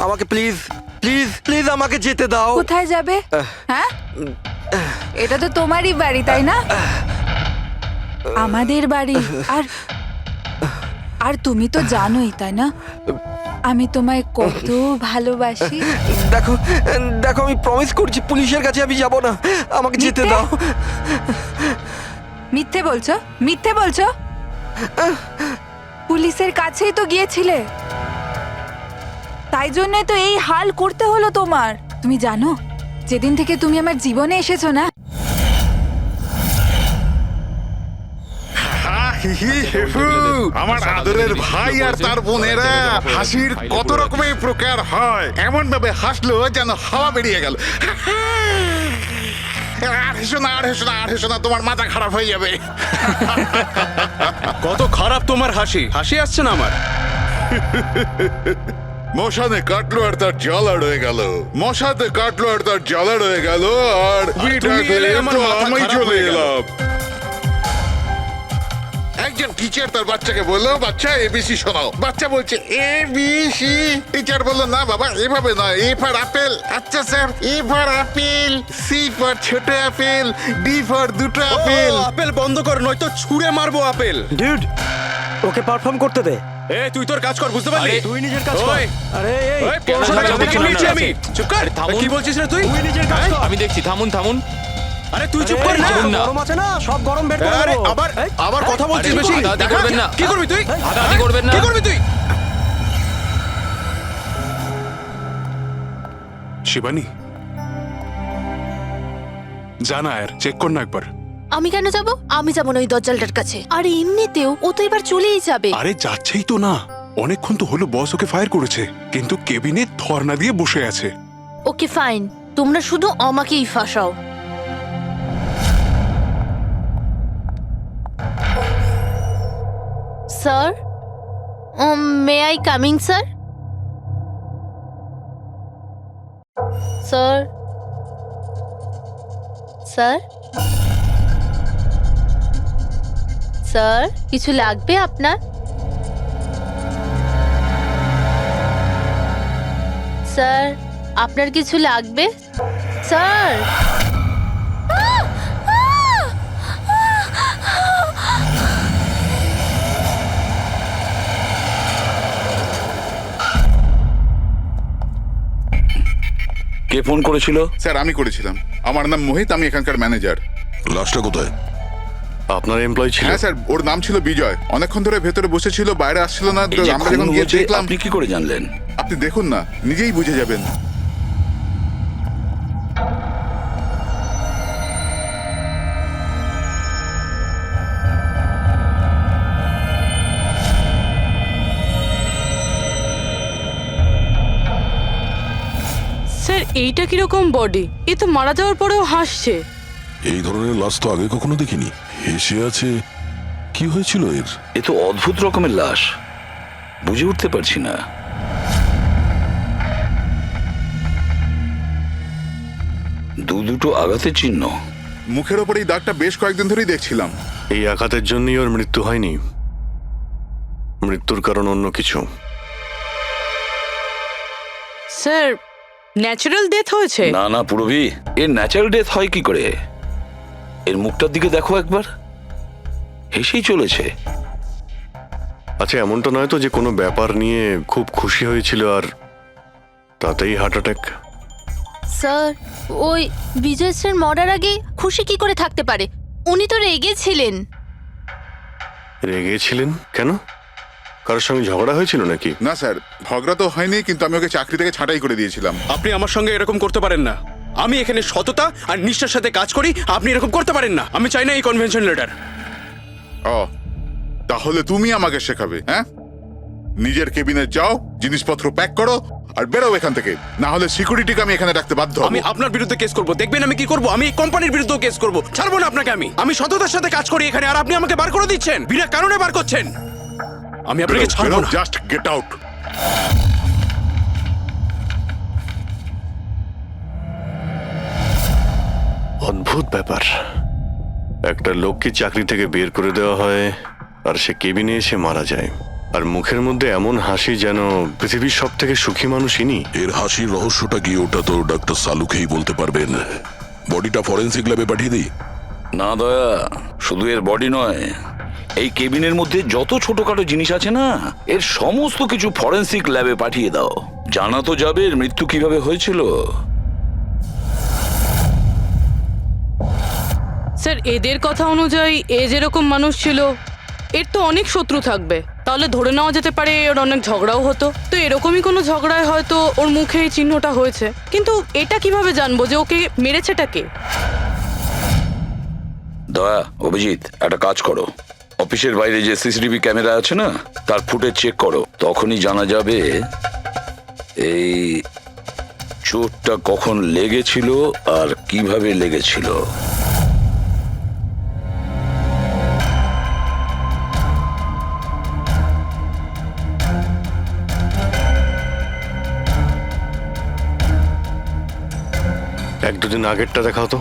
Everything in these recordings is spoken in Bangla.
আমাকে প্লিজ প্লিজ প্লিজ আমাকে যেতে দাও। কোথায় যাবে? হ্যাঁ, এটা তো তোমারই বাড়ি, তাই না? আমাদের বাড়ি। আর আর তুমি তো জানোই, তাই না, আমি তোমায় কত ভালোবাসি। দেখো দেখো, আমি প্রমিস করছি পুলিশের কাছে আমি যাব না, আমাকে যেতে মিথ্যে? দাও। মিথ্যে বলছো? মিথ্যে বলছো? পুলিশের কাছেই তো গিয়েছিলে, তাই জন্যই তো এই হাল করতে হলো তোমার। তুমি জানো, যেদিন থেকে তুমি আমার জীবনে এসেছো না, আমার আদরের ভাই আর তার বোনেরা হাসির কত রকমের প্রকার হয়, এমন ভাবে হাসলো যেন হাওয়া বেরিয়ে গেল। আর হেসো না, আর হেসো না, আর হেসো না, তোমার মাথা খারাপ হয়ে যাবে। কত খারাপ তোমার হাসি, হাসি আসছে না আমার। মশানে কাটলো আর তার জ্বালা রয়ে গেল, মশাতে কাটলো আর তার জ্বালা রয়ে গেল, আর তুমি এলে আমার মাথা আমি খারাপ চলে হয়ে গেল। এলাম। একজন টিচার তার বাচ্চাকে বললো, বাচ্চা এবিসি শোনাও। বাচ্চা বলছে এবিসি। টিচার বললো, না বাবা এভাবে নয়, এ ফর আপেল। আচ্ছা sir, A for apple, C for ছোট আপেল, ডি ফর দুটো আপেল। আপেল বন্ধ কর, নয়তো ছুঁড়ে মারবো আপেল। ডিউড, ওকে পারফর্ম করতে দে। এ তুই তোর কাজ কর, বুঝতে পারলি? তুই নিজের কাজ কর। ওই, আরে এই ওই, তোর সাথে পড়াশোনা কাজ দেখে করতে নিয়েছি হবে। আমি। চুপ কর। থামুন। কি বলছিস রে তুই? তুই নিজের কাজ কর। আমি দেখছি, থামুন থামুন। আরে তুই চুপ আরে, কর না। যখন না। গরম আছে না, সব গরম বের করে আরে দেবো। আবার এই, আবার কথা বলছিস আরে, বেশি। হাতাহাতি করবেন না। কি করবি তুই? হাতাহাতি করবেন না। কি করবি তুই? শিবানী, জানা আর চেক কর না একবার। আমি কেন যাব? আমি যাব না ওই দজ্জালটার কাছে। আর এমনিতেও ও তো এবার চলেই যাবে। আরে যাচ্ছেই তো না, অনেকক্ষণ তো হলো বস ওকে ফায়ার করেছে, কিন্তু কেবিনে ধর্ণা দিয়ে বসে আছে। ওকে ফাইন, তোমরা শুধু আমাকেই ফাঁসাও। Sir, may I coming sir? Sir, sir, sir, কিছু লাগবে আপনার? স্যার, আপনার কিছু লাগবে? স্যার, কে ফোন করেছিল? স্যার আমি করেছিলাম, আমার নাম মোহিত, আমি এখানকার ম্যানেজার। লাশটা কোথায়? আপনার এমপ্লয় ছিল? হ্যাঁ স্যার, ওর নাম ছিল বিজয়, অনেকক্ষণ ধরে ভেতরে বসেছিল, বাইরে আসছিল না। তো এই যে আমরা খুন যখন গিয়ে হয়েছে, দেখলাম। আপনি কি করে জানলেন? আপনি দেখুন না, নিজেই বুঝে যাবেন। স্যার, এইটা কিরকম বডি? এ তো মারা যাওয়ার পরেও হাসছে। এই ধরনের লাশ তো আগে কখনো দেখিনি। হেসে আছে, কি হয়েছিল এর? এ তো অদ্ভুত রকমের লাশ, বুঝে উঠতে পারছি না। দুটো আঘাতের চিহ্ন। মুখের ওপর এই দাগটা বেশ কয়েকদিন ধরেই দেখছিলাম। এই আঘাতের জন্যই ওর মৃত্যু হয়নি, মৃত্যুর কারণ অন্য কিছু। স্যার, ন্যাচারাল ডেথ হয়েছে? না না পুরবি, এর ন্যাচারাল ডেথ হয় কি করে? এর মুখটার দিকে দেখো একবার, হেসেই চলেছে। আচ্ছা, এমনটা নয় তো যে কোনো ব্যাপার নিয়ে খুব খুশি হয়েছিল আর তাতেই হার্ট অ্যাটাক? স্যার, ওই বিজয় স্যার মরার আগে খুশি কি করে থাকতে পারে? উনি তো রেগেছিলেন। রেগেছিলেন কেন? কারোর সঙ্গে ঝগড়া হয়েছিল নাকি? না স্যার, ঝগড়া তো হয়নি, কিন্তু আমি ওকে চাকরি থেকে ছাঁটাই করে দিয়েছিলাম। আপনি আমার সঙ্গে এরকম করতে পারেন না। আমি এখানে সততা আর নিষ্ঠার সাথে কাজ করি, আপনি এরকম করতে পারেন না। আমি চাই না এই কনভেনশন লেটার। ও, তাহলে তুমি আমাকে শেখাবে? হ্যাঁ, নিজের কেবিনে যাও, জিনিসপত্র প্যাক করো আর বেরো এখান থেকে, না হলে সিকিউরিটিকে আমি এখানে রাখতে বাধ্য হব। আমি আপনার বিরুদ্ধে কেস করব, দেখবেন আমি কি করব। আমি এই কোম্পানির বিরুদ্ধে কেস করব, ছাড়বো না আপনাকে। আমি সততার সাথে কাজ করি এখানে, আর আপনি আমাকে বার করে দিচ্ছেন, বিনা কারণে বার করছেন। আমি আপনাকে ছাড়বো না। Just get out. অদ্ভুত ব্যাপার, একটা লোককে চাকরি থেকে বের করে দেওয়া হয় আর সে কেবিনে এসে মারা যায়, আর মুখের মধ্যে এমন হাসি যেন পৃথিবীর সব থেকে সুখী মানুষ ইনি। এর হাসির রহস্যটা কি ওটা তো ডাক্তার সালুকেই বলতে পারবেন। বডিটা ফরেন্সিক ল্যাবে পাঠিয়ে দিই? না দয়া, শুধু এর বডি নয়, এই কেবিনের মধ্যে যত ছোটখাটো জিনিস আছে না, এর সমস্ত কিছু ফরেন্সিক ল্যাবে পাঠিয়ে দাও। জানা তো যাবে এর মৃত্যু কিভাবে হয়েছিল। স্যার এদের কথা অনুযায়ী এ যেরকম মানুষ ছিল, এর তো অনেক শত্রু থাকবে। তাহলে ধরে নেওয়া যেতে পারে ওর অনেক ঝগড়াও হতো। তো এরকমই কোনো ঝগড়ায় হয়তো ওর মুখে এই চিহ্নটা হয়েছে। কিন্তু এটা কিভাবে জানবো যে ওকে মেরেছেটা কে? দয়া, অভিজিৎ, একটা কাজ করো, অফিসের বাইরে যে সিসিটিভি ক্যামেরা আছে না, তার ফুটেজ চেক করো। তখনই জানা যাবে এই চোটটা কখন লেগেছিল আর কিভাবে লেগেছিল। এক দুদিন আগেরটা দেখাও তো।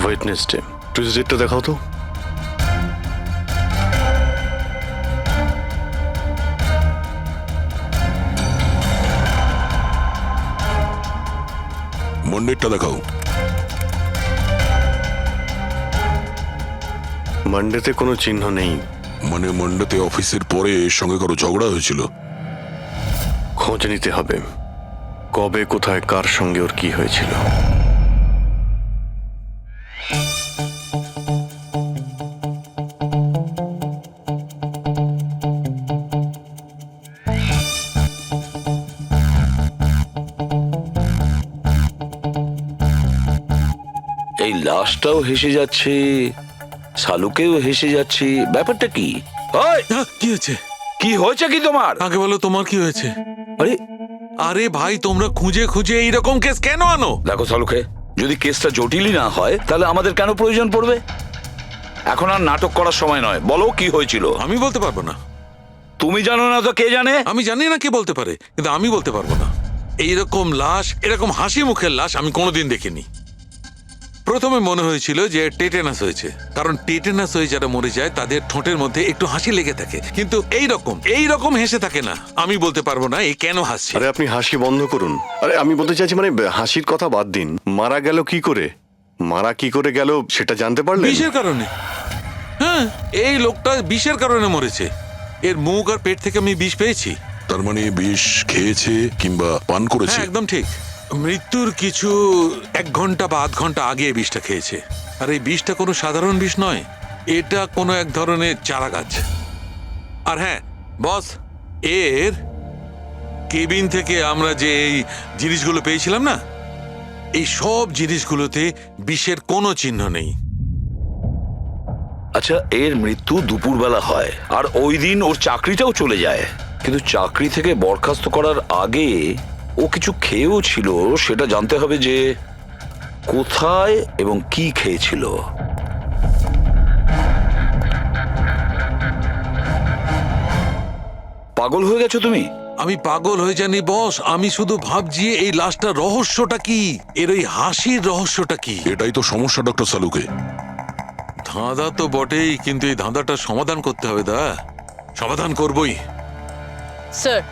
ওয়েডনেসডে, টুইসডেটা দেখাও তো। মন্ডেরটা দেখাও। মানডেতে কোনো চিহ্ন নেই। মানে মন্ডেতে অফিসের পরে এর সঙ্গে কারো ঝগড়া হয়েছিল? খোঁজ নিতে হবে, কবে কোথায় কার সঙ্গে ওর কি হয়েছিল। এই লাশটাও হেসে যাচ্ছে, শালুকেও হেসে যাচ্ছে, ব্যাপারটা কি? ওই, কি হয়েছে? কি হয়েছে কি তোমার? আগে বলো তোমার কি হয়েছে? আরে আরে ভাই, তোমরা খুঁজে খুঁজে এইরকম কেস কেন আনো? দেখো শালুকে, যদি কেসটা জটিলই না হয় তাহলে আমাদের কেন প্রয়োজন পড়বে? এখন আর নাটক করার সময় নয়, বলো কি হয়েছিল। আমি বলতে পারবো না। তুমি জানো না তো কে জানে? আমি জানি না কে বলতে পারে, কিন্তু আমি বলতে পারবো না। এইরকম লাশ, এরকম হাসি মুখের লাশ আমি কোনোদিন দেখিনি। প্রথমে মনে হয়েছিল যে টেটেনাস হয়েছে, কারণ টেটেনাস হয়ে যারা মরে যায় তাদের ঠোঁটের মধ্যে একটু হাসি লেগে থাকে, কিন্তু এইরকম হেসে থাকে না। আমি বলতে পারবো না এ কেন হাসছে। আরে আপনি হাসি বন্ধ করুন। আরে আমি বলতে চাইছি, মানে হাসির কথা বাদ দিন, মারা গেল কি করে? মারা কি করে গেল সেটা জানতে পারলেন? বিষের কারণে। হ্যাঁ, এই লোকটা বিষের কারণে মরেছে। এর মুখ আর পেট থেকে আমি বিষ পেয়েছি। তার মানে বিষ খেয়েছে কিংবা পান করেছে? হ্যাঁ, একদম ঠিক। মৃত্যুর কিছু 1 ঘন্টা বা আধ ঘন্টা আগে এই বিষটা খেয়েছে। আর এই বিষটা কোনো সাধারণ বিষ নয়, এটা কোনো এক ধরনের চারা গাছ। আর হ্যাঁ বস, এর কেবিন থেকে আমরা যে এই জিনিসগুলো পেয়েছিলাম না, এই সব জিনিসগুলোতে বিষের কোনো চিহ্ন নেই। আচ্ছা, এর মৃত্যু দুপুরবেলা হয় আর ওই দিন ওর চাকরিটাও চলে যায়, কিন্তু চাকরি থেকে বরখাস্ত করার আগে ও কিছু খেয়েও ছিল। সেটা জানতে হবে যে কোথায় এবং কি খেয়েছিল। পাগল হয়ে গেছো তুমি? আমি পাগল হয়ে জানি বস, আমি শুধু ভাবছি এই লাশটার রহস্যটা কি, এর ওই হাসির রহস্যটা কি। এটাই তো সমস্যা ডক্টর সালুকে। ধাঁধা তো বটেই, কিন্তু এই ধাঁধাটা সমাধান করতে হবে। সমাধান করবই। স্যার,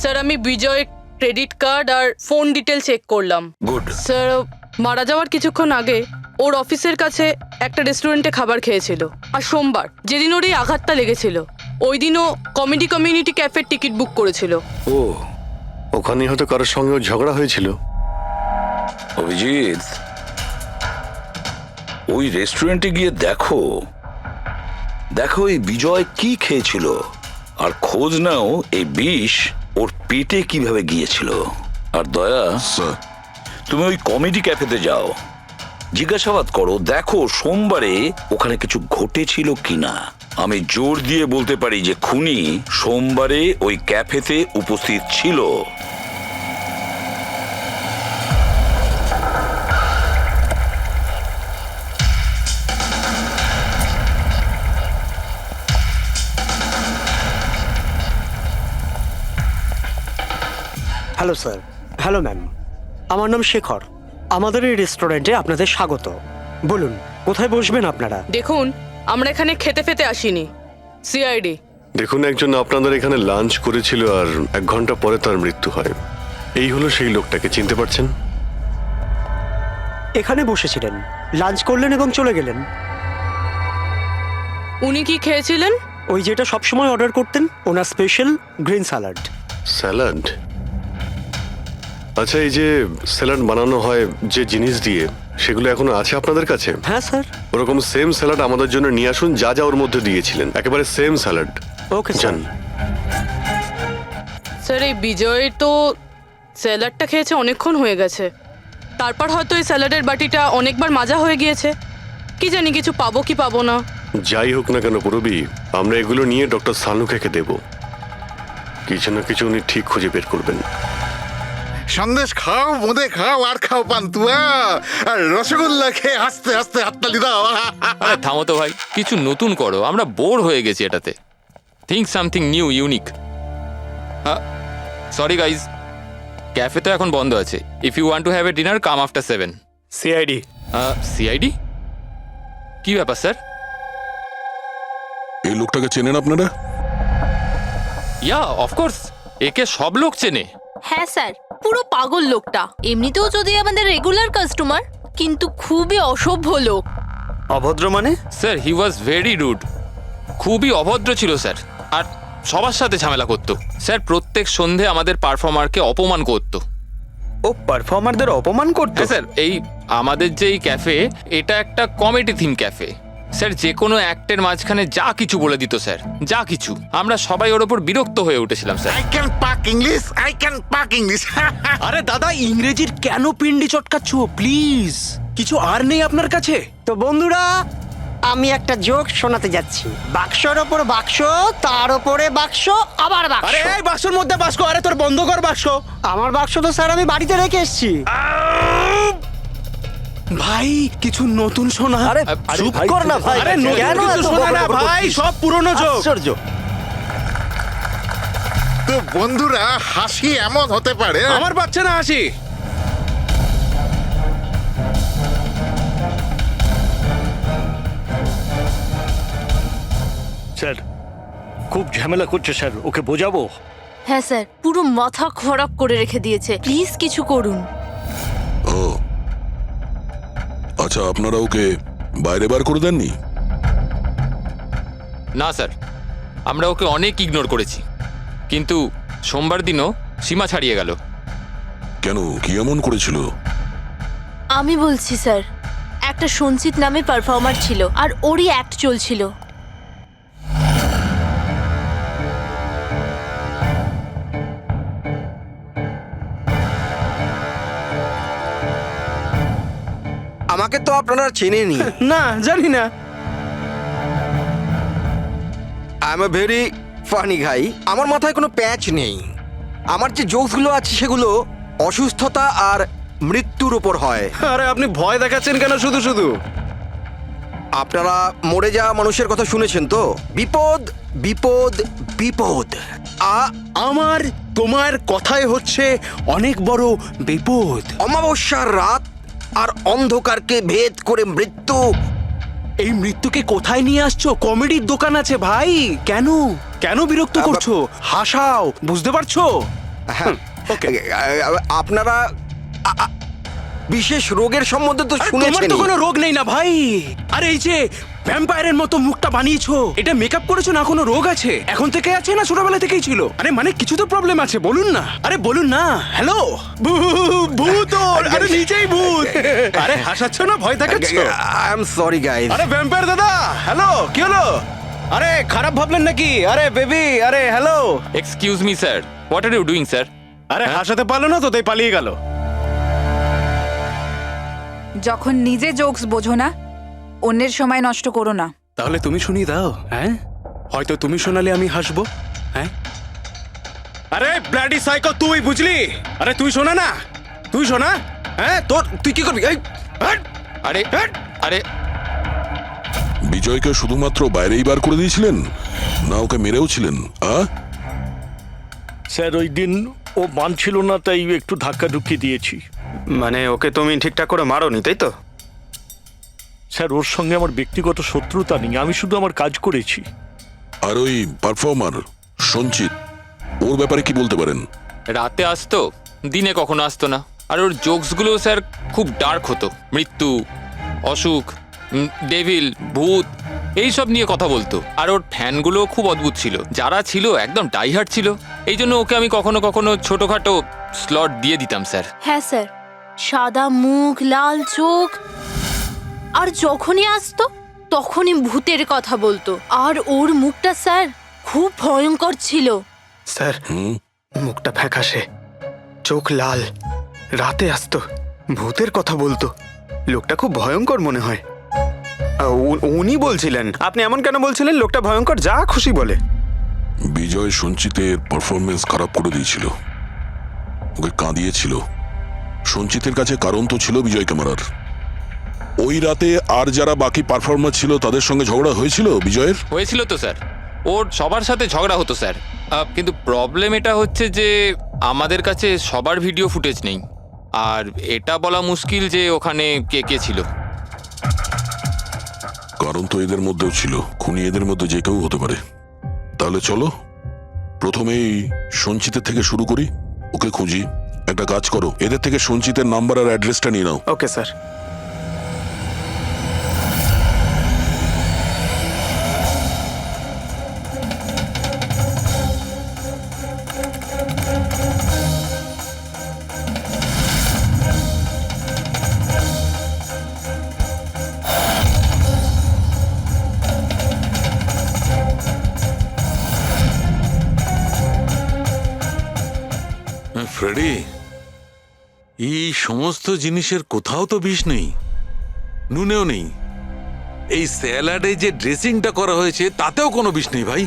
স্যার আমি বিজয়ের ক্রেডিট কার্ড আর ফোন ডিটেল চেক করলাম। গুড। স্যার, মারা যাওয়ার কিছুক্ষণ আগে ওর অফিসের কাছে একটা রেস্টুরেন্টে খাবার খেয়েছিল। আর সোমবার, যেদিন ওর এই আঘাতটা লেগেছিল, ওই দিনও কমেডি কমিউনিটি ক্যাফের টিকিট বুক করেছিল। ও, ওখানে হয়তো কারোর সঙ্গে ওর ঝগড়া হয়েছিল। অভিজিৎ, ওই রেস্টুরেন্টে গিয়ে দেখো এই বিজয় কি খেয়েছিল, আর খোঁজ নাও এই বিষ ওর পেটে কিভাবে গিয়েছিল। আর দয়া, স্যার, তুমি ওই কমেডি ক্যাফেতে যাও, জিজ্ঞাসাবাদ করো, দেখো সোমবারে ওখানে কিছু ঘটেছিল কিনা। আমি জোর দিয়ে বলতে পারি যে খুনি সোমবারে ওই ক্যাফেতে উপস্থিত ছিল। Hello sir. হ্যালো ম্যাম, আমার নাম শেখর। আমাদের এই রেস্টুরেন্টে আপনাদের স্বাগত। বলুন কোথায় বসবেন আপনারা? দেখুন, আমরা এখানে খেতে ফেতে আসিনি, সিআইডি। দেখুন, একজন আপনাদের এখানে লাঞ্চ করেছিল আর 1 ঘন্টা পরে তার মৃত্যু হয়। এই হলো সেই লোকটাকে, চিনতে পারছেন? এখানে বসেছিলেন, লাঞ্চ করলেন এবং চলে গেলেন। উনি কি খেয়েছিলেন? ওই যেটা সবসময় অর্ডার করতেন, ওনার স্পেশাল গ্রিন স্যালাড। স্যালাড? আচ্ছা, এই যে স্যালাড বানানো হয় যে জিনিস দিয়ে, সেগুলো এখনো আছে আপনাদের কাছে? হ্যাঁ স্যার। ওরকম সেম স্যালাড আমাদের জন্য নিয়ে আসুন, যা যা ওর মধ্যে দিয়েছিলেন, একেবারে সেম স্যালাড। Okay sir. জান। স্যার, এই বিজয় তো স্যালাডটা খেয়েছে অনেকক্ষণ হয়ে গেছে। তারপর হয়তো এই স্যালাডের বাটিটা অনেকবার মাজা হয়ে গিয়েছে। কি জানি কিছু পাবো কি পাবো না। যাই হোক না কেন পুরবি, আমরা এগুলো নিয়ে ডক্টর সানুকে দেব। কিছু না কিছু উনি ঠিক খুঁজে বের করবেন। সন্দেশ খাও, বোঁদে খাও, আর খাও পান্তুয়া, আর রসগোল্লা খেয়ে হাসতে হাসতে হাততালি দাও। আরে থামো তো ভাই, কিছু নতুন করো, আমরা বোর হয়ে গেছি এটাতে। Think something new, unique. Sorry guys, cafe তো এখন বন্ধ আছে। If you want to have a dinner, come after 7। CID. CID? কি ব্যাপার স্যার? এই লোকটাকে চেনেন আপনারা? ইয়া, অফকোর্স, একে সব লোক চেনে। হ্যাঁ স্যার, পুরো পাগল লোকটা। এমনিতেও যদি আমাদের রেগুলার কাস্টমার, কিন্তু খুবই অসভ্য লোক। অভদ্র মানে? Sir, he was very rude. খুবই অভদ্র ছিল স্যার, আর সবার সাথে ঝামেলা করতো। স্যার, প্রত্যেক সন্ধে আমাদের পারফর্মারকে অপমান করতো। ও পারফর্মারদের অপমান করতে? হ্যাঁ স্যার, এই আমাদের যে এই ক্যাফে, এটা একটা কমেডি থিম ক্যাফে। স্যার, যে কোনো অ্যাক্টের মাঝখানে যা কিছু বলে দিত স্যার, যা কিছু। আমরা সবাই ওর ওপর বিরক্ত হয়ে উঠেছিলাম স্যার। আই ক্যান পাক ইংলিশ, আই ক্যান পাক ইংলিশ। আরে দাদা, ইংরেজির কেন পিন্ডি চটকাচ্ছ? প্লিজ, কিছু আর নেই আপনার কাছে? তো বন্ধুরা, আমি একটা জোক শোনাতে যাচ্ছি। বাক্সর ওপর বাক্স, তার ওপরে বাক্স, আবার বাক্স। আরে এই বাক্সর মধ্যে বাক্স, আরে তোর বন্ধ কর বাক্স। আমার বাক্স তো স্যার আমি বাড়িতে রেখে এসেছি। ভাই, কিছু নতুন শোনা। আরে চুপ ভাই, কর না ভাই। আরে নতুন কেন কিছু এত শোনা না বকবক ভাই, করছিস? সব পুরনো জোক। আশ্চর্য। তো বন্ধুরা, হাসি এমন হতে পারে। আমার বাচ্চা না হাসি। স্যার খুব ঝামেলা করছে স্যার, ওকে বোঝাবো? হ্যাঁ স্যার, পুরো মাথা খারাপ করে রেখে দিয়েছে। প্লিজ কিছু করুন। ও আচ্ছা, আপনারা ওকে বাইরে বার করে দেননি? না স্যার, আমরা ওকে অনেক ইগনোর করেছি, কিন্তু সোমবার দিনও সীমা ছাড়িয়ে গেল। কেন, কি এমন করেছিল? আমি বলছি স্যার, একটা সঞ্চিত নামে পারফর্মার ছিল, আর ওরই অ্যাক্ট চলছিল। আমাকে তো আপনারা চেনেনি। না, জানি না। I am a very funny guy. আমার মাথায় কোনো প্যাচ নেই। আমার যে জোকসগুলো আছে সেগুলো অসুস্থতা আর মৃত্যুর উপর হয়। আরে আপনি ভয় দেখাচ্ছেন কেন শুধু শুধু? আপনারা মরে যাওয়া মানুষের কথা শুনেছেন তো? বিপদ বিপদ বিপদ। আমার তোমার কথাই হচ্ছে অনেক বড় বিপদ। অমাবস্যার রাত আর অন্ধকারকে ভেদ করে মৃত্যু। এই মৃত্যুকে কোথায় নিয়ে আসছো? কমেডির দোকান আছে ভাই। কেন কেন বিরক্ত করছো? হাসাও, বুঝতে পারছো? হ্যাঁ, আপনারা বিশেষ রোগের সম্বন্ধে তো তোমার শুনেছেন। তো কোনো রোগ নেই না ভাই। আরে এই যে ভ্যাম্পায়ারের মতো মুখটা বানিয়েছো, এটা মেকআপ করেছো না? কোনো রোগ আছে? এখন থেকে আছে না ছোটবেলা থেকেই ছিল? আরে মানে কিছু তো প্রবলেম আছে, বলুন না। আরে বলুন না। হ্যালো, ভূত! আরে নিচেই ভূত। আরে হাসাচ্ছ না, ভয় দেখাচ্ছ? I am sorry guys. আরে ভ্যাম্পায়ার দাদা, হ্যালো, কি হলো? আরে খারাপ ভাবলেন নাকি? আরে বেবি, আরে hello. Excuse me sir, what are you doing sir? আরে হাসাতে পারলো না তো, তাই পালিয়ে গেল। যখন নিজে জোকস বোঝো না, অন্যের সময় নষ্ট করো না। তাহলে তুমি শুনিয়ে দাও। হ্যাঁ, হয়তো তুমি শোনালে আমি হাসবো। হ্যাঁ, আরে ব্লাডি সাইকো, তুই বুঝলি? আরে তুই শোনা না, তুই শোনা। হ্যাঁ, তুই কি করবি? আরে আরে বিজয়কে শুধুমাত্র বাইরেই বার করে দিয়েছিলেন, না ওকে মেরেও ছিলেন? স্যার ওই দিন ও মানছিল না, তাই একটু ধাক্কা ধুক্কি দিয়েছি। মানে ওকে তুমি ঠিকঠাক করে মারোনি, তাই তো? স্যার, ওর সঙ্গে আমার ব্যক্তিগত শত্রুতা নেই, আমি শুধু আমার কাজ করেছি। আর ওই পারফর্মার সঞ্চিত, ওর ব্যাপারে কি বলতে পারেন? রাতে আসতো, দিনে কখনো আসতো না। আর ওর জোকসগুলো স্যার খুব ডার্ক হতো। মৃত্যু, অসুখ, ডেভিল, ভূত এইসব নিয়ে কথা বলতো। আর ওর ফ্যানগুলো খুব অদ্ভুত ছিল, যারা ছিল একদম ডাইহার্ট ছিল। এই জন্য ওকে আমি কখনো কখনো ছোটখাটো স্লট দিয়ে দিতাম স্যার। হ্যাঁ স্যার, সাদা মুখ, লাল চোখ, আর যখনই আসতো তখনই ভূতের কথা বলতো। আর ওর মুখটা স্যার খুব ভয়ঙ্কর ছিল। স্যার, মুখটা ফ্যাকাশে, চোখ লাল, রাতে আসতো, ভূতের কথা বলতো। লোকটা খুব ভয়ঙ্কর মনে হয়। উনি বলছিলেন, আপনি এমন কেন বলছিলেন? লোকটা ভয়ঙ্কর, যা খুশি বলে। বিজয় সঞ্চিতের পারফরমেন্স খারাপ করে দিয়েছিল, ওকে কাঁদিয়েছিল। সঞ্চিতের কাছে কারণ তো ছিল বিজয়কে মারার। ওই রাতে আর যারা বাকি পারফর্মার ছিল তাদের সঙ্গে ঝগড়া হয়েছিল বিজয়ের? হয়েছিল তো স্যার, ওর সবার সাথে ঝগড়া হতো স্যার। কিন্তু প্রবলেম এটা হচ্ছে যে আমাদের কাছে সবার ভিডিও ফুটেজ নেই। আর এটা বলা মুশকিল যে ওখানে কে কে ছিল। কারণ তো এদের মধ্যেও ছিল, খুনি এদের মধ্যে যে কেউ হতে পারে। তাহলে চলো প্রথমেই সঞ্চিতের থেকে শুরু করি, ওকে খুঁজি। একটা কাজ করো, এদের থেকে সঞ্চিতের নাম্বার আর অ্যাড্রেসটা নিয়ে নাও। Okay sir. ফ্রেডি, এই সমস্ত জিনিসের কোথাও তো বিষ নেই, নুনেও নেই। এই স্যালাডে যে ড্রেসিংটা করা হয়েছে তাতেও কোনো বিষ নেই ভাই।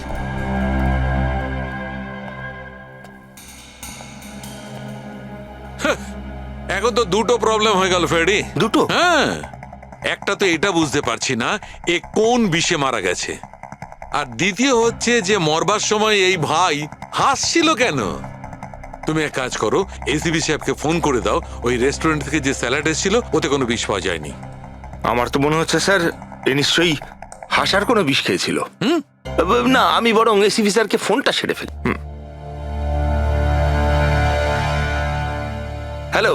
এখন তো দুটো প্রবলেম হয়ে গেল ফ্রেডি। দুটো? হ্যাঁ, একটা তো এটা বুঝতে পারছি না এ কোন বিষে মারা গেছে, আর দ্বিতীয় হচ্ছে যে মরবার সময় এই ভাই হাসছিল কেন। তুমি এক কাজ করো, এসিবি সাহেবকে ফোন করে দাও, ওই রেস্টুরেন্ট থেকে যে স্যালাড এসেছিল ওতে কোনো বিষ পাওয়া যায়নি। আমার তো মনে হচ্ছে স্যার এ নিশ্চয়ই হাসার কোনো বিষ খেয়েছিল। না, আমি বরং এসিবি স্যারকে ফোনটা সেরে ফেলি। Hello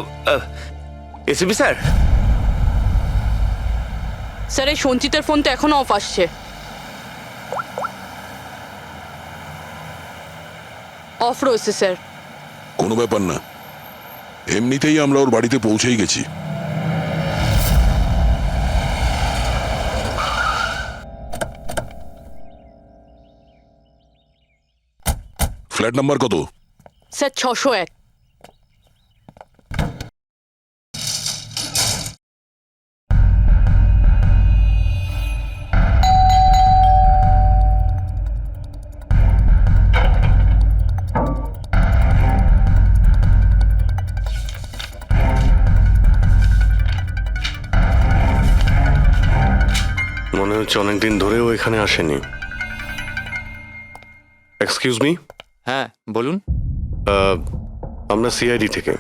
ACB sir. স্যার, এই সঞ্চিতের ফোন তো এখনো অফ আসছে। অফ রয়েছে স্যার। কোনো ব্যাপার না, এমনিতেই আমরা ওর বাড়িতে পৌঁছেই গেছি। ফ্ল্যাট নাম্বার কত? স্যার 601। মনে হচ্ছে অনেকদিন ধরেও এখানে আসেনি। Excuse me. হ্যাঁ বলুন। আমরা সিআইডি থেকে।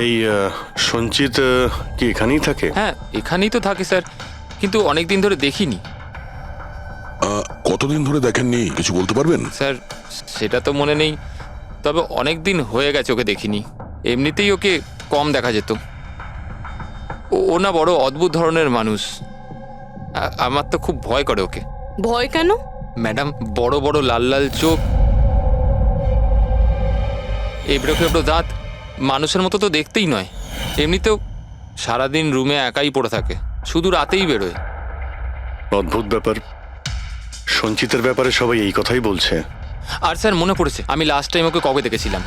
এই সঞ্চিত কি এখানেই থাকে? হ্যাঁ এখানেই তো থাকে স্যার, কিন্তু অনেক দিন ধরে দেখিনি। কতদিন ধরে দেখেননি কিছু বলতে পারবেন? স্যার সেটা তো মনে নেই, তবে অনেক দিন হয়ে গেছে ওকে দেখিনি। এমনিতেই ওকে কম দেখা যেত। ও না বড় অদ্ভুত ধরনের মানুষ, আমার তো খুব ভয় করে ওকে। ভয় কেন? ম্যাডাম, বড় বড় লাল লাল চোখ, এবড়ো খেবড়ো দাঁত, মানুষের মতো তো দেখতেই নয়। এমনিতেও সারাদিন রুমে একাই পড়ে থাকে, শুধু রাতেই বেরোয়। অদ্ভুত ব্যাপার। সঞ্চিতের ব্যাপারে সবাই এই কথাই বলছে। আর স্যার মনে পড়েছে, আমি লাস্ট টাইম ওকে কবে দেখেছিলাম।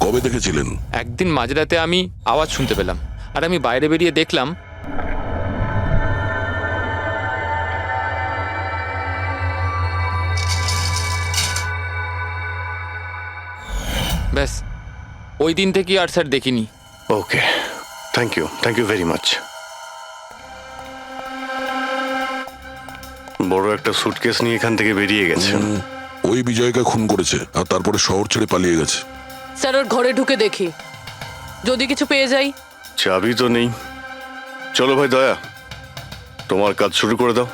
কবে দেখেছিলেন? একদিন মাঝরাতে আমি আওয়াজ শুনতে পেলাম, আর আমি বাইরে বেরিয়ে দেখলাম ব্যাস। ওই দিন থেকে আর স্যার দেখিনি। ওকে, থ্যাংক ইউ ভেরি মাচ। বড় একটা সুটকেস নিয়ে এখান থেকে বেরিয়ে গেছে। ওই বিজয়কে খুন করেছে আর তারপরে শহর ছেড়ে পালিয়ে গেছে। স্যার ওর ঘরে ঢুকে দেখি, যদি কিছু পেয়ে যাই। চাবি তো নেই। চলো ভাই দয়া, তোমার কাজ শুরু করে দাও।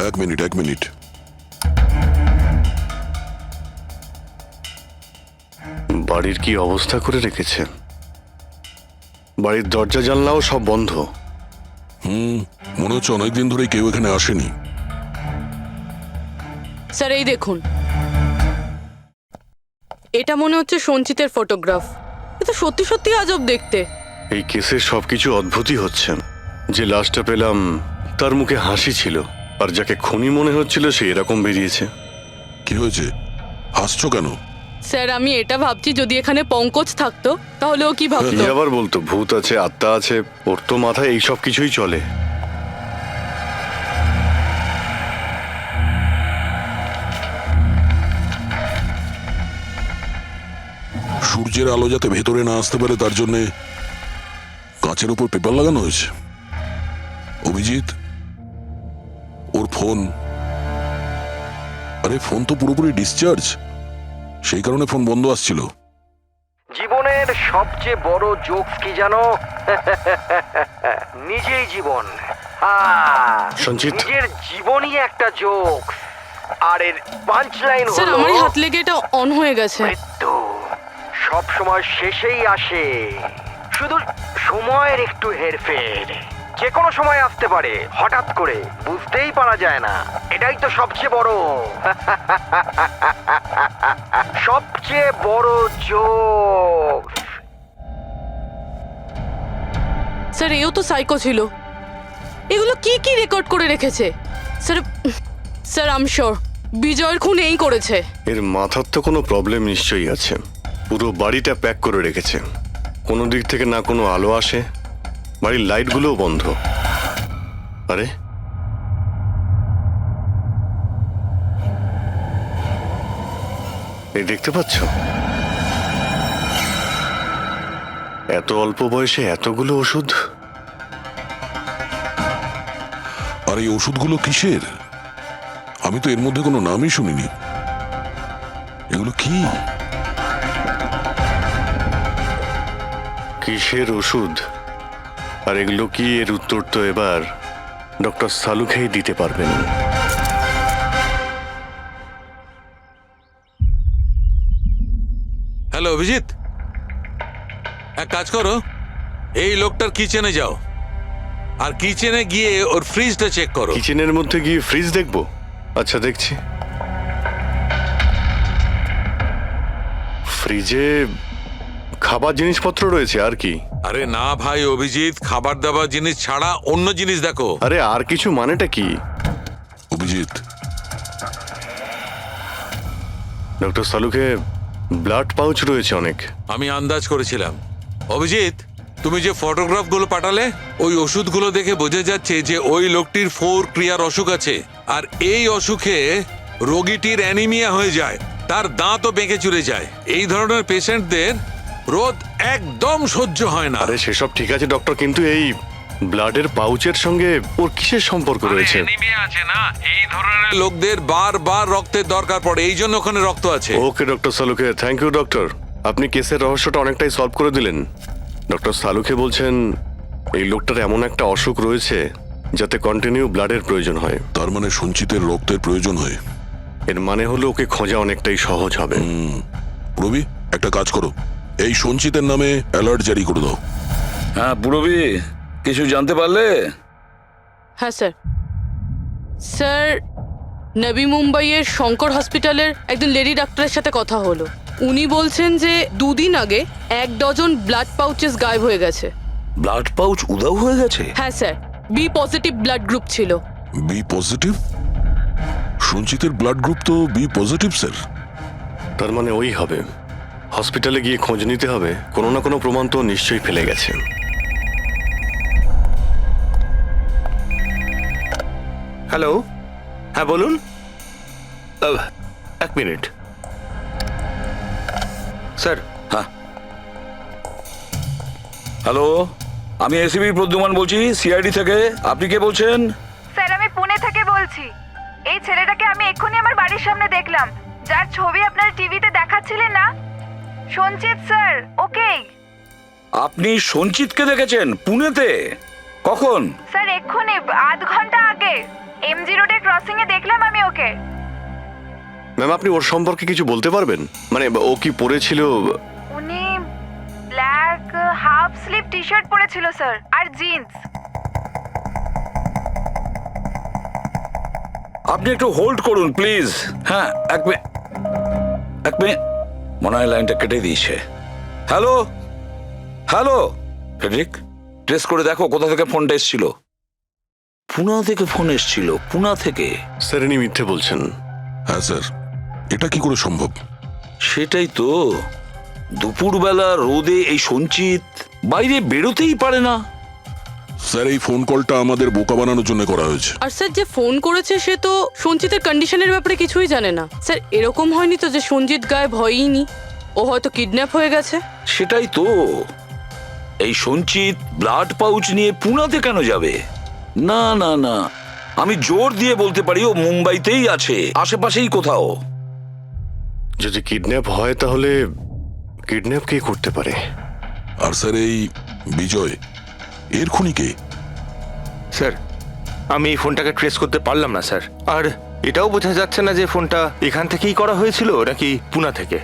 এক মিনিট। বাড়ির কি অবস্থা করে রেখেছে। বাড়ির দরজা জানলাও সব বন্ধ। মনে হচ্ছে অনেকদিন ধরে কেউ এখানে আসেনি। স্যার এই দেখুন, এটা মনে হচ্ছে সঞ্চিতের ফটোগ্রাফ। এটা সত্যি সত্যি আজব দেখতে। এই কেসের সবকিছু অদ্ভুতই হচ্ছে। যে লাশটা পেলাম তার মুখে হাসি ছিল, আর যাকে খুনি মনে হচ্ছিল সে এরকম বেরিয়েছে। কি হয়েছে, হাসছো কেন? স্যার আমি এটা ভাবছি, যদি এখানে পঙ্কজ থাকতো তাহলে ও কি কি ভাবতো। আবার বলতো, ভূত আছে, আত্মা আছে, ওর তো মাথায় এই সব কিছুই চলে। সূর্যের আলো যাতে ভেতরে না আসতে পারে তার জন্য কাঁচের উপর পেপার লাগানো হয়েছে। অভিজিৎ, ওর ফোন, আরে ফোন তো পুরোপুরি ডিসচার্জ, সেই কারণে ফোন বন্ধ আসছিল। জীবনের সবচেয়ে বড় জোকস কি জানো? নিজেই জীবন। সঞ্চিত, নিজের জীবনই একটা জোক। আর এর পাঞ্চ লাইন স্যার হলো, আমারই হাত লেগে এটা অন হয়ে গেছে। মৃত্যু সব সময় শেষেই আসে, শুধু সময়ের একটু হেরফের। যে কোনো সময় আসতে পারে, হঠাৎ করে, বুঝতেই পারা যায় না। এটাই তো সবচেয়ে বড় সবচেয়ে বড় জোক। স্যার এও তো সাইকো ছিল। এগুলো কি কি রেকর্ড করে রেখেছে? স্যার আই এম শিওর বিজয়ের খুন এই করেছে। এর মাথার তো কোনো প্রবলেম নিশ্চয়ই আছে। পুরো বাড়িটা প্যাক করে রেখেছে, কোনো দিক থেকে না কোনো আলো আসে, বাড়ির লাইটগুলোও বন্ধ। আরে এই দেখতে পাচ্ছ, এত অল্প বয়সে এতগুলো ওষুধ। আর এই ওষুধগুলো কিসের? আমি তো এর মধ্যে কোনো নামই শুনিনি। এগুলো কি? কিসের ওষুধ আর এগুলো কি, এর উত্তর তো এবার ডক্টর সালুখেই দিতে পারবেন। হ্যালো অভিজিৎ, এক কাজ করো, এই লোকটার কিচেনে যাও আর কিচেনে গিয়ে ওর ফ্রিজটা চেক করো। কিচেনের মধ্যে গিয়ে ফ্রিজ দেখবো? আচ্ছা দেখছি। ফ্রিজে খাবার জিনিসপত্র রয়েছে আর কি? আরে না ভাই অভিজিৎ, খাবার দাবার জিনিস ছাড়া অন্য জিনিস দেখো। আরে আর কিছু মানেটা কি? অভিজিৎ, ডক্টর সালুকে ব্লাড পাউচ রয়েছে অনেক। আমি আন্দাজ করেছিলাম। অভিজিৎ, তুমি যে ফটোগ্রাফগুলো পাঠালে, ওই ওষুধগুলো দেখে বোঝা যাচ্ছে যে ওই লোকটির 4 ক্রিয়ার অসুখ আছে, আর এই অসুখে রোগীটির অ্যানিমিয়া হয়ে যায়, তার দাঁতও বেঁকে চলে যায়। এই ধরনের পেশেন্টদের রোদ একদম সহ্য হয় না। আরে সেসব ঠিক আছে ডক্টর, কিন্তু এই ব্লাডের পাউচের সঙ্গে ওর কিসের সম্পর্ক রয়েছে? অ্যানিমিয়া আছে না, এই ধরনের লোকদের বারবার রক্তের দরকার পড়ে, এই জন্য ওখানে রক্ত আছে। ওকে ডক্টর সালুকে, থ্যাংক ইউ ডক্টর, আপনি কেসের রহস্যটা অনেকটাই সলভ করে দিলেন। ডক্টর সালুকে বলছেন এই লোকটার এমন একটা অসুখ রয়েছে যাতে কন্টিনিউ ব্লাডের প্রয়োজন হয়। তার মানে সঞ্চিতের রক্তের প্রয়োজন হয়। এর মানে হলো ওকে খোঁজা অনেকটাই সহজ হবে। রবি, একটা কাজ করো, এই সঞ্চিতের নামে অ্যালার্ট জারি করে দাও। হ্যাঁ পুরবি, কিছু জানতে পারলে? হ্যাঁ স্যার। স্যার নবী মুম্বাইয়ের শঙ্কর হসপিটালের একজন লেডি ডাক্তারের সাথে কথা হলো। উনি বলছেন যে 2 দিন আগে 1 ডজন ব্লাড পাউচেস গায়েব হয়ে গেছে। ব্লাড পাউচ উধাও হয়ে গেছে? হ্যাঁ sir, B positive blood group ছিল। B positive? সঞ্চিতের ব্লাড গ্রুপ তো বি পজিটিভ স্যার। তার মানে ওই হবে। হসপিটালে গিয়ে খোঁজ নিতে হবে, কোনো না কোনো প্রমাণ তো নিশ্চয়ই ফেলে গেছে। হ্যালো, হ্যাঁ বলুন। 1 মিনিট স্যার। হ্যাঁ হ্যালো, আমি এসিবি প্রদ্যুমান বলছি, সিআইডি থেকে। আপনি কে বলছেন? স্যার আমি পুনে থেকে বলছি। এই ছেলেটাকে আমি এক্ষুনি আমার বাড়ির সামনে দেখলাম, যার ছবি আপনার টিভিতে দেখাচ্ছিলেন না, সঞ্চিত স্যার। ওকেই আপনি সঞ্চিতকে দেখেছেন পুনেতে? কখন? স্যার এক্ষুনি আধ ঘন্টা আগে এমজি রোডের ক্রসিং এ দেখলাম আমি ওকে। ম্যাম আপনি ওর সম্পর্কে কিছু বলতে পারবেন? মানে ও কি পরেছিল? উনি black half sleeve T shirt পরেছিল স্যার, আর জিন্স। আপনি একটু হোল্ড করুন প্লিজ। হ্যাঁ, এক মিনিট, মনে হয় লাইনটা কেটে দিয়েছে। হ্যালো হ্যালো ফ্রেডরিক, ট্রেস করে দেখো কোথা থেকে ফোনটা এসেছিল। পুনা থেকে ফোন এসেছিল, পুনা থেকে। স্যার ইনি মিথ্যে বলছেন। হ্যাঁ স্যার, এটা কি করে সম্ভব? সেটাই তো, দুপুরবেলা রোদে এই সঞ্চিত বাইরে বেরোতেই পারে না। স্যার এই ফোন কলটা আমাদের বোকা বানানোর জন্য করা হয়েছে। আর স্যার যে ফোন করেছে সে তো সঞ্জিতের কন্ডিশনের ব্যাপারে কিছুই জানে না। স্যার এরকম হয়নি তো যে সঞ্জিত গায়েব হয়ইনি, ও হয়তো কিডন্যাপ হয়ে গেছে। সেটাই তো, এই সঞ্চিত ব্লাড পাউচ নিয়ে পুনাতে কেন যাবে? না না না, আমি জোর দিয়ে বলতে পারি ও মুম্বাইতেই আছে, আশেপাশেই কোথাও। যদি কিডন্যাপ হয় তাহলে কিডন্যাপ কে করতে পারে? আর স্যার এই বিজয়, এর খুনি কে? স্যার আমি এই ফোনটাকে ট্রেস করতে পারলাম না স্যার, আর এটাও বোঝা যাচ্ছে না যে ফোনটা এখান থেকেই করা হয়েছিল নাকি পুনা থেকে।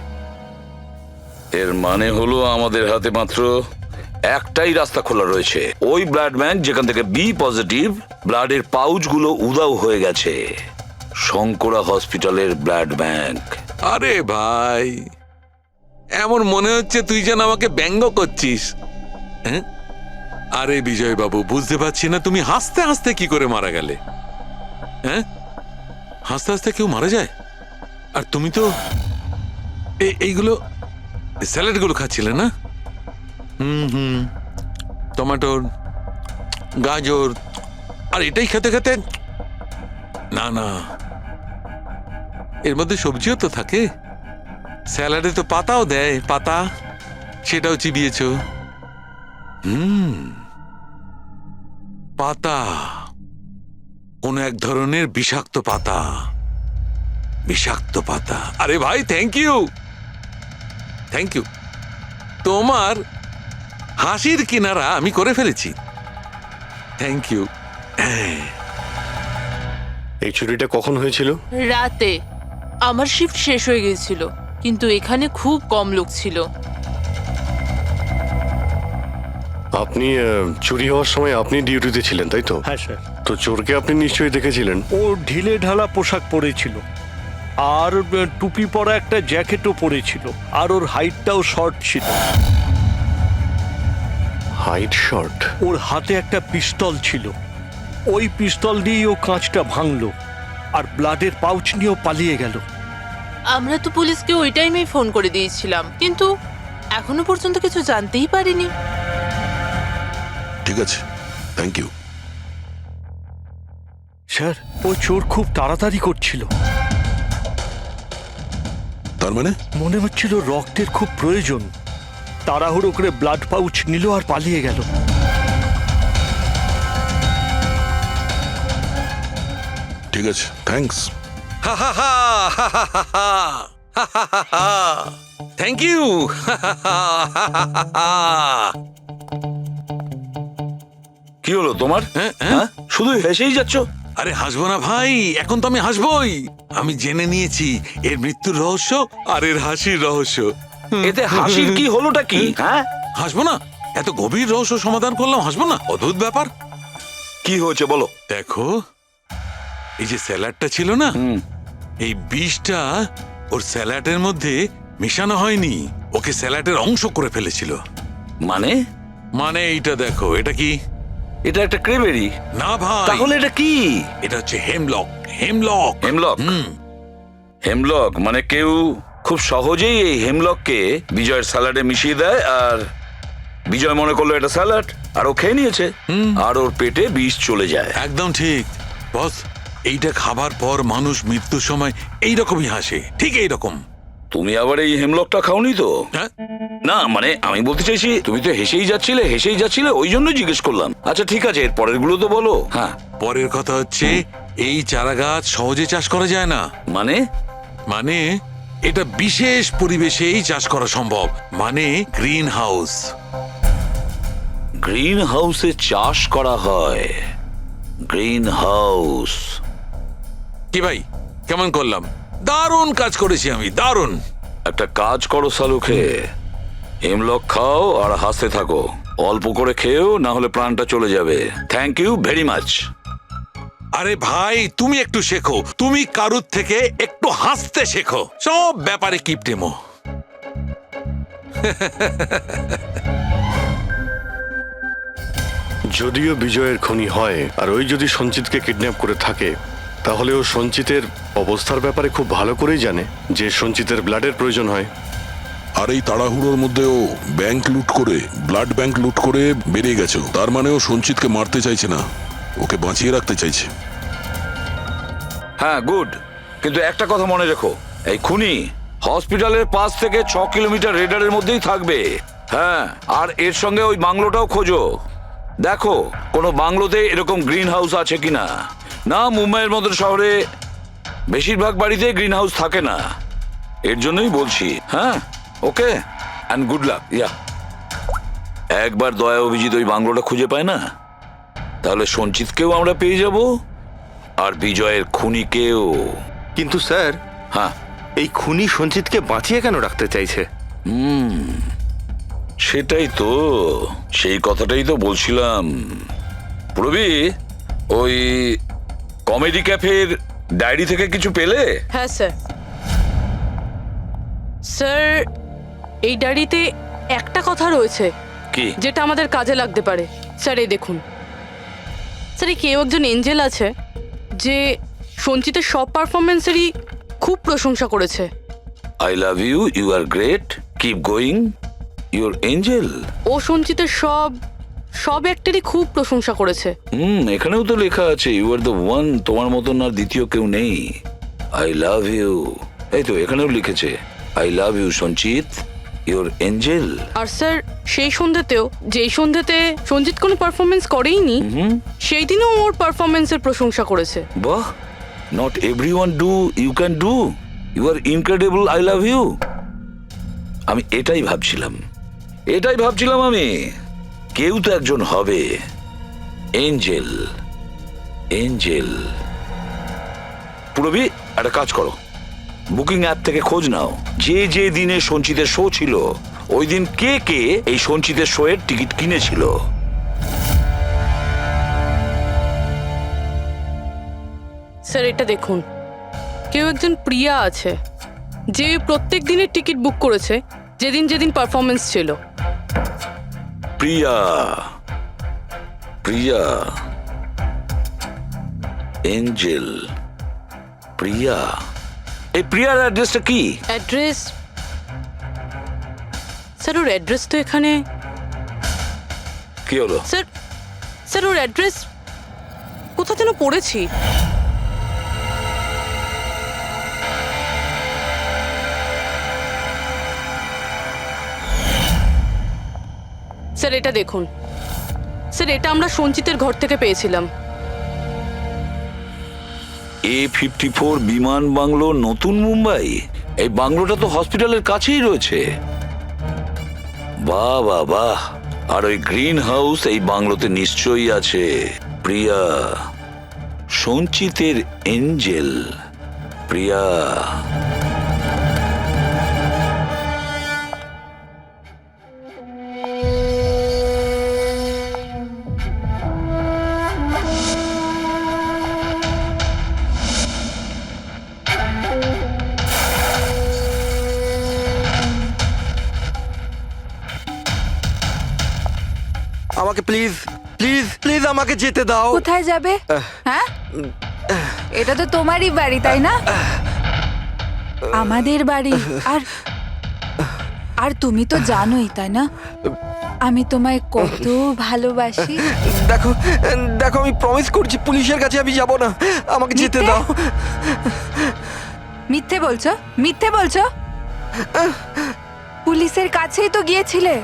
এর মানে হলো আমাদের হাতে মাত্র একটাই রাস্তা খোলা রয়েছে, ওই ব্লাড ব্যাংক যেখান থেকে বি পজিটিভ ব্লাডের পাউচগুলো উধাও হয়ে গেছে, শঙ্করা হসপিটালের ব্লাড ব্যাংক। আরে ভাই, এমন মনে হচ্ছে তুই যেন আমাকে ব্যঙ্গ করছিস। হ্যাঁ, আরে বিজয় বাবু, বুঝতে পারছি না তুমি হাসতে হাসতে কি করে মারা গেলে। হ্যাঁ, হাসতে হাসতে কেউ মারা যায়? আর তুমি তো এইগুলো স্যালাডগুলো খাচ্ছিলে না? টমেটোর, গাজর, আর এটাই খেতে খেতে। না না, এর মধ্যে সবজিও তো থাকে, স্যালাডে তো পাতাও দেয়, পাতা, সেটাও চিবিয়েছ। পাতা, কোন এক ধরনের বিষাক্ত পাতা, বিষাক্ত পাতা। আরে ভাই, থ্যাংক ইউ, থ্যাংক ইউ। তোমার হাসির কিনারা আমি করে ফেলেছি, থ্যাংক ইউ। এই চুরিটা কখন হয়েছিল? রাতে আমার শিফট শেষ হয়ে গিয়েছিল, কিন্তু এখানে খুব কম লোক ছিল। আপনি চুরি হওয়ার সময় আপনি ডিউটিতে ছিলেন তাই তো? হ্যাঁ স্যার। তো চোরকে আপনি নিশ্চয়ই দেখেছিলেন। ও ঢিলে ঢালা পোশাক পরেছিল, আর টুপি পরা একটা জ্যাকেটও পরেছিল, আর ওর হাইটটাও শর্ট ছিল। Height short? ওর হাতে একটা পিস্তল ছিল, ওই পিস্তল দিয়েই ও কাঁচটা ভাঙলো, আর ব্লাডের পাউচ নিয়েও পালিয়ে গেল। আমরা তো পুলিশকে ওই টাইমেই ফোন করে দিয়েছিলাম, কিন্তু এখনো পর্যন্ত কিছু জানতেই পারিনি। ঠিক আছে, থ্যাংক ইউ। স্যার ও চোর খুব তাড়াতাড়ি করছিল, তার মানে? মনে হচ্ছিল রক্তের খুব প্রয়োজন, তাড়াহুড়ো করে ব্লাড পাউচ নিল আর পালিয়ে গেল। ঠিক আছে, থ্যাঙ্কস। Thank you. কি হলো তোমার? হ্যাঁ, শুধু হেসেই যাচ্ছ। আরে হাসবো না ভাই, এখন তো আমি হাসবোই। আমি জেনে নিয়েছি এর মৃত্যুর রহস্য আর এর হাসির রহস্য। এতে হাসির কি হলোটা কি? হ্যাঁ, হাসবো না? এত গভীর রহস্য সমাধান করলাম, হাসবো না? অদ্ভুত ব্যাপার। কি হয়েছে বলো। দেখো, এই যে স্যালাডটা ছিল না, এই বিষটা ওর স্যালাডের মধ্যে মিশানো হয়নি, ওকে স্যালাডের অংশ করে ফেলেছিল। মানে? মানে এইটা দেখো, এটা কি? এটা একটা ক্রেবেরি। না ভাই। তাহলে এটা কি? এটা হচ্ছে হেমলক। হেমলক। হেমলক? হেমলক মানে কেউ খুব সহজেই এই হেমলককে বিজয়ের স্যালাডে মিশিয়ে দেয়, আর বিজয় মনে করলো এটা স্যালাড, আর ও খেয়ে নিয়েছে, আর ওর পেটে বিষ চলে যায়। একদম ঠিক বস, এইটা খাবার পর মানুষ মৃত্যুর সময় এইরকমই হাসে, ঠিক এইরকম। তুমি আবার এই হেমলকটা খাওনি তো? হ্যাঁ? না মানে আমি বলতে চাইছি, তুমি তো হেসেই যাচ্ছিলে, ওই জন্য জিজ্ঞেস করলাম। আচ্ছা ঠিক আছে, এর পরের গুলো তো বলো। হ্যাঁ, পরের কথা হচ্ছে এই চারা গাছ সহজে চাষ করা যায় না। মানে? মানে এটা বিশেষ পরিবেশেই চাষ করা সম্ভব, মানে গ্রিন হাউস। গ্রিন হাউসে চাষ করা হয়? Green house? কি ভাই, কেমন করলাম? দারুণ কাজ করেছি আমি, দারুণ। একটা কাজ করো সালুখে, হেমলক খাও আর হাসতে থাকো। অল্প করে খেয়েও, না হলে প্রাণটা চলে যাবে। Thank you very much. আরে ভাই, তুমি একটু শেখো, তুমি কারুর থেকে একটু হাসতে শেখো। সব ব্যাপারে কিপটেমো। যদিও বিজয়ের খুনি হয় আর ওই যদি সঞ্চিতকে কিডন্যাপ করে থাকে, তাহলে ও সঞ্চিতের অবস্থার ব্যাপারে খুব ভালো করেই জানে যে সঞ্চিতের ব্লাডের প্রয়োজন হয়। আর এই তাড়াহুড়োর মধ্যে ও ব্যাংক লুট করে, ব্লাড ব্যাংক লুট করে বেরিয়ে গেছে। তার মানে ও সঞ্চিতকে মারতে চাইছে না, ওকে বাঁচিয়ে রাখতে চাইছে। হ্যাঁ, গুড। কিন্তু একটা কথা মনে রেখো, এই খুনি হসপিটালের 5 থেকে 6 কিলোমিটার রেডারের মধ্যেই থাকবে। হ্যাঁ, আর এর সঙ্গে ওই বাংলোটাও খোঁজো। দেখো কোনো বাংলোতে এরকম গ্রিন হাউস আছে কিনা। না, মুম্বাইয়ের মতো শহরে বেশিরভাগ বাড়িতে গ্রিন হাউস থাকে না। এর জন্যই বলছি। হ্যাঁ, ওকে, অ্যান্ড গুড লাক। ইয়া, একবার দয়া অভিজিৎ ওই বাংলোটা খুঁজে পায় না, তাহলে সঞ্চিতকেও আমরা পেয়ে যাব, আর বিজয়ের খুনিকেও। কিন্তু স্যার, হ্যাঁ, এই খুনি সঞ্চিতকে বাঁচিয়ে কেন রাখতে চাইছে? সেটাই তো, সেই কথাটাই তো বলছিলাম। প্রবি, ওই কমেডি ক্যাফের ডায়েরি থেকে কিছু পেলে? হ্যাঁ স্যার। স্যার, এই ডায়েরিতে একটা কথা রয়েছে কি? যেটা আমাদের কাজে লাগতে পারে। স্যার এই দেখুন। স্যার, এই কেউ একজন এঞ্জেল আছে যে সঞ্চিতের সব পারফরমেন্সেরই খুব প্রশংসা করেছে। I love you, you are great, keep going, your angel. ও সঞ্চিতের সব অ্যাক্টেরই খুব প্রশংসা করেছে। এখানেও তো লেখা আছে, ইউ আর দ্য ওয়ান, তোমার মতন আর দ্বিতীয় কেউ নেই। আই লাভ ইউ, এই তো এখানেও লিখেছে, আই লাভ ইউ সঞ্চিত, ইউর এঞ্জেল। আর স্যার, সেই সন্ধ্যাতেও, যেই সন্ধ্যাতে সঞ্জিত কোনো পারফরমেন্স করেইনি, সেই দিনও ওর পারফরমেন্সের প্রশংসা করেছে। বাহ, not everyone do, you can do, you are incredible, I love you. আমি এটাই ভাবছিলাম আমি, কেউ তো একজন হবে এঞ্জেল। পুরবি, একটা কাজ করো, বুকিং অ্যাপ থেকে খোঁজ নাও, যে দিনে সঞ্চিতের শো ছিল, ওই দিন কে কে এই সঞ্চিতের শো এর টিকিট কিনেছিল। স্যার এটা দেখুন, কেউ একজন প্রিয়া আছে যে প্রত্যেক দিনের টিকিট বুক করেছে যেদিন পারফরমেন্স ছিল। প্রিয়া, এঞ্জেল, প্রিয়া। এই প্রিয়ার অ্যাড্রেসটা কি? অ্যাড্রেস? স্যার, ওর অ্যাড্রেস তো এখানে। কি হলো? স্যার ওর অ্যাড্রেস কোথা যেন পড়েছি। স্যার এটা দেখুন, স্যার এটা আমরা সঞ্চিতের ঘর থেকে পেয়েছিলাম। A54 বিমান বাংলো, নতুন মুম্বাই। এই বাংলোটা তো হসপিটালের কাছেই রয়েছে। বাহ বাহ বাহ। আর ওই গ্রিন হাউস এই বাংলোতে নিশ্চয়ই আছে। প্রিয়া, সঞ্চিতের এঞ্জেল, প্রিয়া। আমাকে প্লিজ প্লিজ প্লিজ আমাকে যেতে দাও। কোথায় যাবে? হ্যাঁ, এটা তো তোমারই বাড়ি, তাই না? আমাদের বাড়ি। আর তুমি তো জানোই, তাই না, আমি তোমায় কত ভালোবাসি। দেখো দেখো, আমি প্রমিস করছি পুলিশের কাছে আমি যাব না, আমাকে যেতে দাও। মিথ্যে বলছো? পুলিশের কাছেই তো গিয়েছিলে,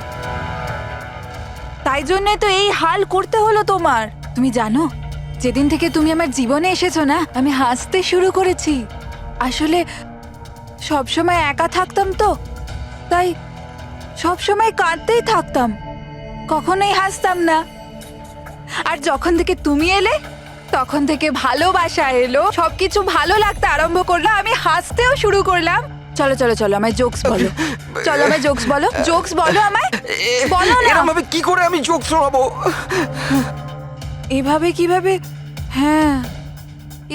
তাই জন্য তো এই হাল করতে হলো তোমার। তুমি জানো, যেদিন থেকে তুমি আমার জীবনে এসেছো না, আমি হাসতে শুরু করেছি। আসলে সবসময় একা থাকতাম তো, তাই সবসময় কাঁদতেই থাকতাম, কখনোই হাসতাম না। আর যখন থেকে তুমি এলে, তখন থেকে ভালোবাসা এলো, সবকিছু ভালো লাগতে আরম্ভ করলো, আমি হাসতেও শুরু করলাম। চলো চলো চলো, আমায় জোকস বলো, চলো আমায় জোকস বলো, জোকস বলো আমায়, বলো না। এরকম ভাবে কি করে আমি চোখ শোনাবো? এভাবে কিভাবে? হ্যাঁ,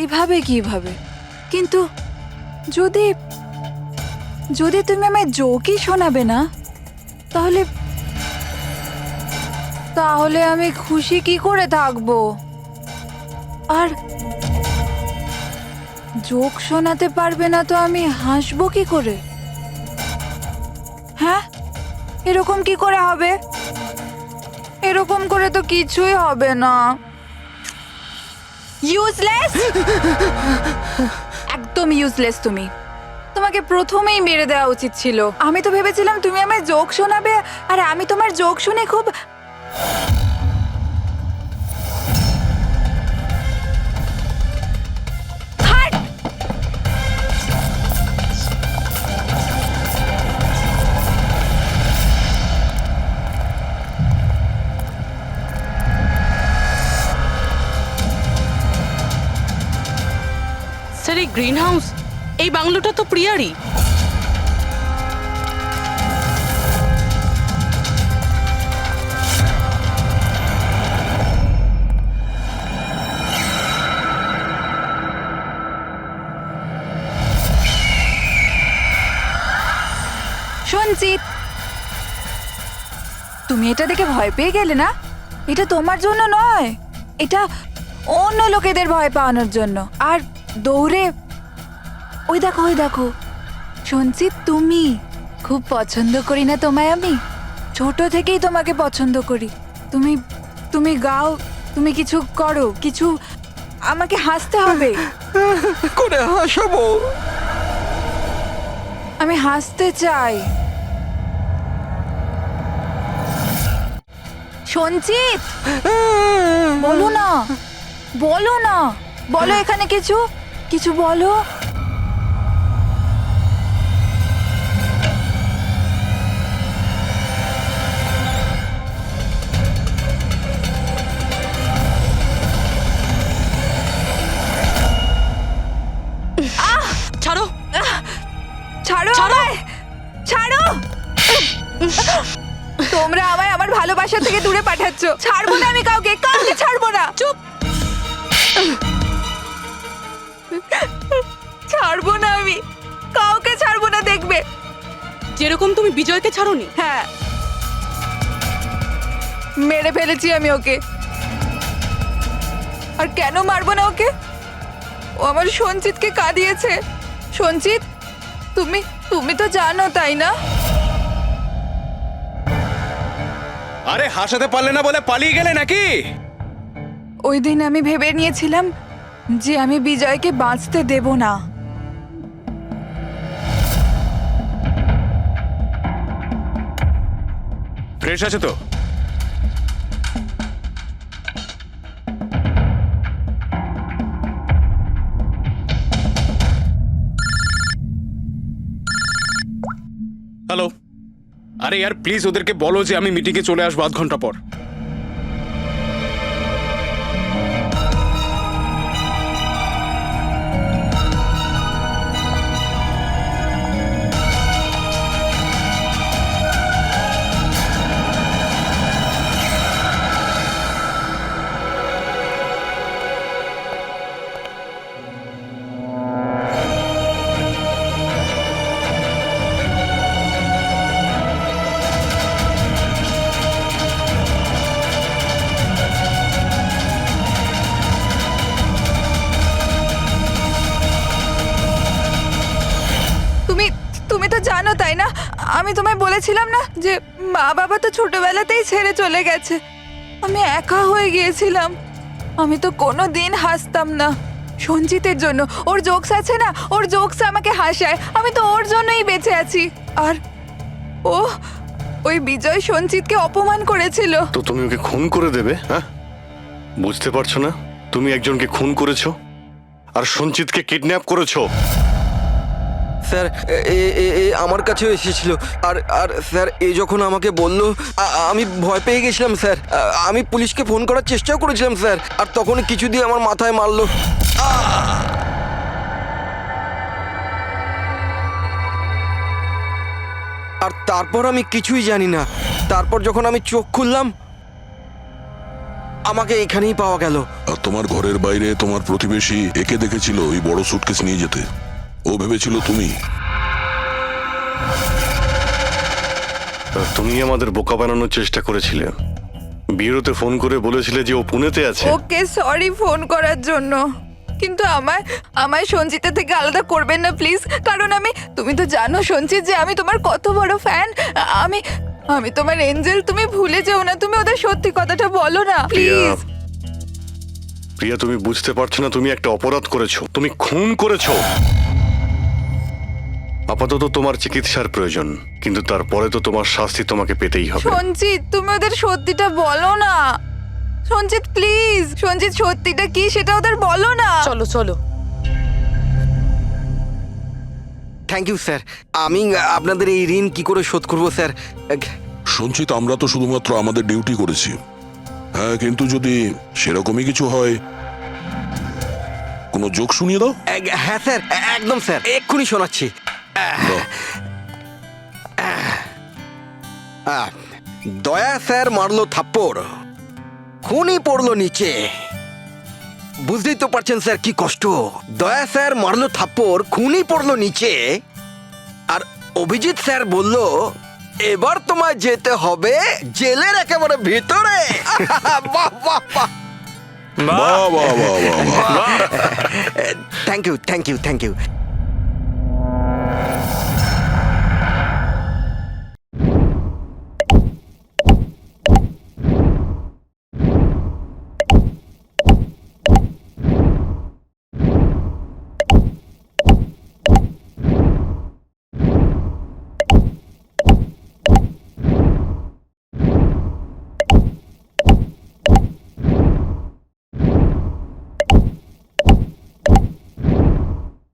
এভাবে কিভাবে? কিন্তু যদি যদি তুমি আমায় জোকই শোনাবে না, তাহলে তাহলে আমি খুশি কি করে থাকবো? আর জোক শোনাতে পারবে না তো আমি হাসবো কি করে? হ্যাঁ, এরকম কি করে হবে? এরকম করে তো কিছুই হবে না। ইউজলেস, একদম ইউজলেস তুমি। তোমাকে প্রথমেই মেরে দেওয়া উচিত ছিল। আমি তো ভেবেছিলাম তুমি আমায় জোক শোনাবে, আর আমি তোমার জোক শুনে খুব হাট! স্যার, এই গ্রিন হাউস, এই বাংলোটা তো প্রিয়ারই। সঞ্চিত, তুমি এটা দেখে ভয় পেয়ে গেলে না? এটা তোমার জন্য নয়, এটা অন্য লোকেদের ভয় পাওয়ানোর জন্য। আর দৌড়ে ওই দেখো, ওই দেখো সঞ্চিত, তুমি খুব পছন্দ করি না তোমায় আমি? ছোট থেকেই তোমাকে পছন্দ করি। তুমি তুমি গাও, তুমি কিছু করো, কিছু, আমাকে হাসতে হবে। করে হাসাবো? আমি হাসতে চাই। সঞ্চিত, বলো না, বলো না, বলো এখানে কিছু, কিছু বলো। ছাড়ো, ছাড়ো, আমায় ছাড়ো। তোমরা আমায় আমার ভালোবাসা থেকে দূরে পাঠাচ্ছ। ছাড়বো না আমি কাউকে, কাউকে ছাড়বো না। চুপ। ছাড়বো না আমি কাউকে, ছাড়বো না, দেখবে। যেরকম তুমি বিজয়কে ছাড়োনি। হ্যাঁ, মেরে ফেলেছি আমি ওকে। আর কেন মারবো না ওকে? ও আমার সঞ্চিতকে কাঁদিয়েছে। সঞ্চিত, তুমি তুমি তো জানো, তাই না? আরে হাসাতে পারলে না বলে পালিয়ে গেলে নাকি? ওই দিন আমি ভেবে নিয়েছিলাম যে আমি বিজয়কে বাঁচতে দেব না। ফ্রেশ আছে তো? হ্যালো, আরে यार প্লিজ ওদেরকে বলো যে আমি মিটিংয়ে চলে আসবো আধ ঘন্টা পর। তুমি তো জানো, তাই না? আমি তোমায় বলেছিলাম না যে মা বাবা তো ছোটবেলাতেই ছেড়ে চলে গেছে। আমি একা হয়ে গিয়েছিলাম। আমি তো কোনো দিন হাসতাম না, সঞ্জিতের জন্য। ওর জোকস আছে না, ওর জোকস আমাকে হাসায়, আমি তো ওর জন্যই বেঁচে আছি। আর ও ওই বিজয় সঞ্জিতকে অপমান করেছিল। তো তুমি ওকে খুন করে দেবে? হ্যাঁ, বুঝতে পারছো না? তুমি একজনকে খুন করেছো আর সঞ্চিতকে কিডন্যাপ করেছো। স্যার আমার কাছেও এসেছিল, আর আর স্যার যখন আমাকে বলল আমি ভয় পেয়ে গেছিলাম স্যার। আমি পুলিশকে ফোন করার চেষ্টাও করেছিলাম স্যার, আর তখন কিছু দিয়ে আমার মাথায় মারলো। আর তারপর আমি কিছুই জানি না। তারপর যখন আমি চোখ খুললাম আমাকে এখানেই পাওয়া গেল। আর তোমার ঘরের বাইরে তোমার প্রতিবেশী একে দেখেছিল ওই বড় সুটকেস নিয়ে যেতে। ও ভেবেছিল তুমি। তুমি আমাদের বোকা বানানোর চেষ্টা করেছিলে। বিয়েতে ফোন করে বলেছিলে যে ও পুনেতে আছে। ওকে সরি ফোন করার জন্য, কিন্তু আমায় সঞ্জিতা থেকে আলাদা করবেন না প্লিজ। কারণ তুমি তো জানো সঞ্জিত যে আমি তোমার কত বড় ফ্যান। আমি তোমার এঞ্জেল, তুমি ভুলে যেও না। তুমি ওদের সত্যি কথাটা বলো না প্লিজ। প্রিয়া, তুমি বুঝতে পারছো না তুমি একটা অপরাধ করেছো, তুমি খুন করেছো। আপাতত তোমার চিকিৎসার প্রয়োজন, কিন্তু তারপরে তো তোমার শাস্তি তোমাকে পেতেই হবে। সঞ্জিত, তুমি ওদের সত্যিটা বলো না। সঞ্জিত প্লিজ, সঞ্জিত সত্যিটা কি সেটা ওদের বলো না। চলো চলো। Thank you sir. আমি আপনাদের এই ঋণ কি করে শোধ করবো স্যার? সঞ্চিত, আমরা তো শুধুমাত্র আমাদের ডিউটি করেছি। হ্যাঁ, কিন্তু যদি সেরকমই কিছু হয়, কোনো জোক শুনিয়ে দাও। হ্যাঁ স্যার, একদম স্যার, এক্ষুনি শোনাচ্ছি। দয়া স্যার মারলো থাপ্পড়, খুনি পড়লো নিচে। বুঝতেই তো পারছেন স্যার কি কষ্ট। দয়া স্যার মারলো থাপ্পড়, খুনি পড়লো নিচে, আর অভিজিৎ স্যার বলল এবার তোমায় যেতে হবে জেলের একেবারে ভিতরে। বাহ বাহ বাহ। বাহ বাহ বাহ বাহ বাহ। Thank you thank you thank you.